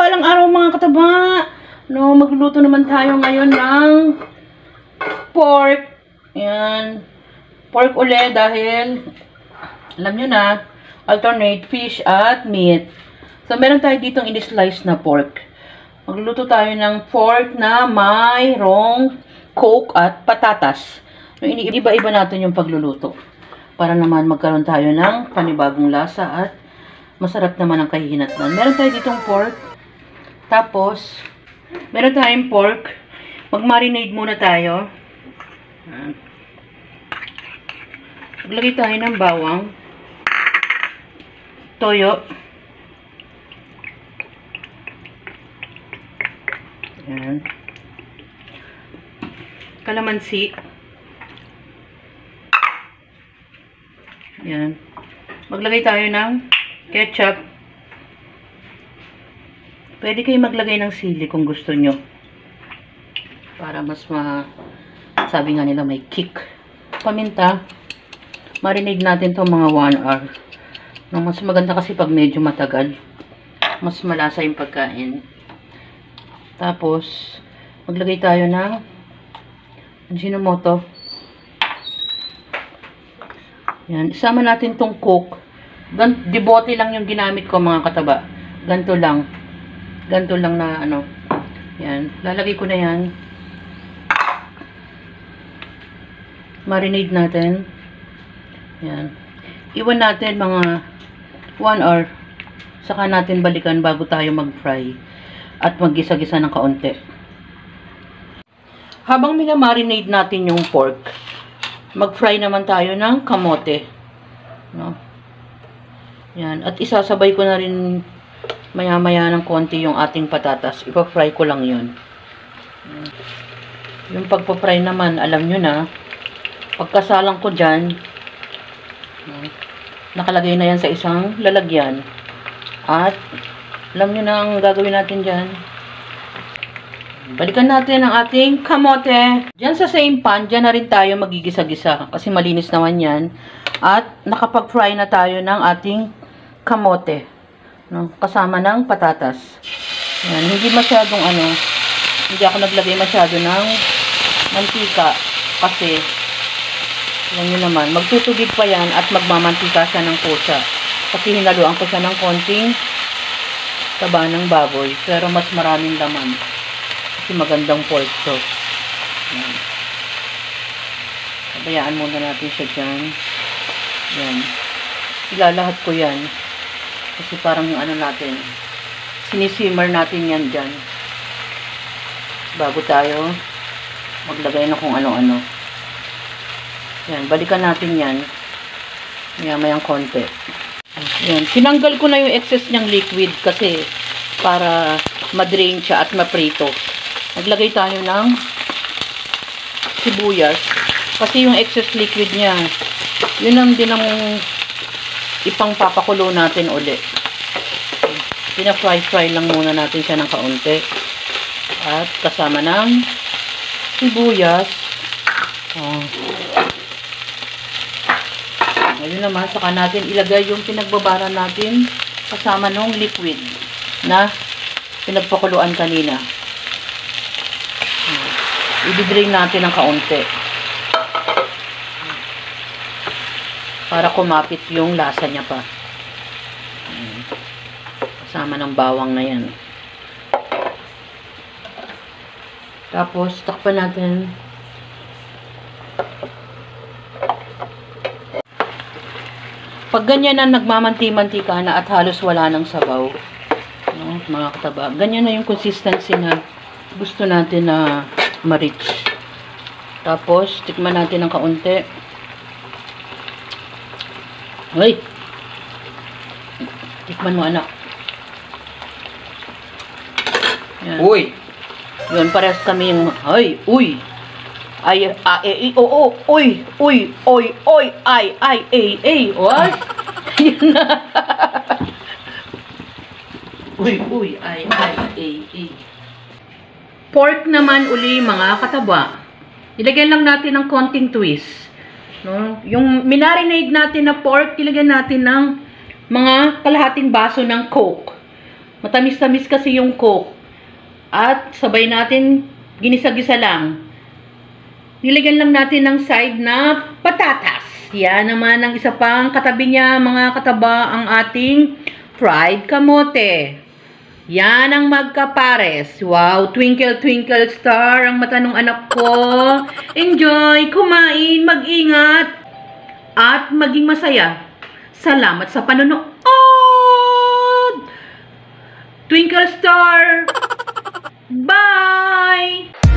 mapagpalang araw mga kataba. No, magluluto naman tayo ngayon ng pork. Ayan. Pork ulit dahil alam nyo na, alternate fish at meat. So, meron tayo ditong in-slice na pork. Magluluto tayo ng pork na mayroong coke at patatas. So, iniiba-iba natin yung pagluluto. Para naman magkaroon tayo ng panibagong lasa at masarap naman ang kahihinatnan. Meron tayo ditong pork. Tapos, meron tayong pork. Mag-marinate muna tayo. Maglagay tayo ng bawang. Toyo. Ayan. Kalamansi. Ayan. Maglagay tayo ng ketchup. Pwede kayo maglagay ng sili kung gusto nyo. Para mas sabi nga nila may kick. Paminta. Marinate natin to mga 1 hour. No, mas maganda kasi pag medyo matagal. Mas malasa yung pagkain. Tapos, maglagay tayo ng Ajinomoto. Yan. Isama natin tong coke. Di bote lang yung ginamit ko mga kataba. Ganto lang. Ganto lang na ano. Yan. Lalagay ko na yan. Marinate natin. Yan. Iwan natin mga 1 hour. Saka natin balikan bago tayo mag-fry. At mag-gisa-gisa ng kaunti. Habang minamarinate natin yung pork, mag-fry naman tayo ng kamote. No? Yan. At isasabay ko na rin maya-maya ng konti yung ating patatas. Ipa-fry ko lang yun. Yung pagpa-fry naman, alam nyo na, pagkasalang ko dyan, nakalagay na yan sa isang lalagyan. At, alam nyo na ang gagawin natin dyan. Balikan natin ang ating kamote. Dyan sa same pan, dyan na rin tayo magigisa-gisa. Kasi malinis naman yan. At, nakapag-fry na tayo ng ating kamote. No? Kasama ng patatas. Yan. Hindi masyadong hindi ako naglagay masyado ng mantika. Kasi, alam nyo naman, magtutubig pa yan at magmamantika siya ng kusa. Kasi hinaluan ko siya ng konting taba ng baboy. Pero mas maraming laman. Kasi magandang pork sauce. Yan. Kabayaan muna natin siya dyan. Yan. Ilalahat ko yan. Kasi parang natin, sinisimmer natin yan dyan. Bago tayo maglagay na kung ano-ano. Yan, balikan natin yan. Maya-mayang konti. Yan, tinanggal ko na yung excess niyang liquid kasi para madrain siya at maprito. Naglagay tayo ng sibuyas. Kasi yung excess liquid niya, yun ang din ang ipang papakulo natin ulit. Pina-fry lang muna natin siya ng kaunti. At kasama ng sibuyas. Ngayon naman, saka natin ilagay yung pinagbabara natin kasama ng liquid na pinagpakuluan kanina. I-drain natin ng kaunti. Para kumapit yung lasa niya pa. Kasama ng bawang na yan. Tapos, takpan natin. Pag ganyan na nagmamanti-mantika na at halos wala ng sabaw, no, mga kataba, ganyan na yung consistency na gusto natin na ma-reach. Tapos, tikman natin ng kaunti. Uy! Tikman mo, anak. Yan. Uy! Yun, parehas kami yung, ay, uy! Ay, oo, uy, uy, oy, oy, ay, what? Yan na. Uy, ay. Pork naman uli, mga kataba. Ilagyan lang natin ng konting twist. No? Yung minarinade natin na pork, ilagyan natin ng mga kalahating baso ng coke. Matamis-tamis kasi yung Coke. At sabay natin ginisa-gisa lang. Nilagyan lang natin ng side na patatas. Yan naman ang isa pang katabi niya, mga kataba, ang ating fried kamote. Yan ang magkapares. Wow, twinkle twinkle star ang mata ng anak ko. Enjoy, kumain, mag-ingat, at maging masaya. Salamat sa panonood. Twinkle star. Bye!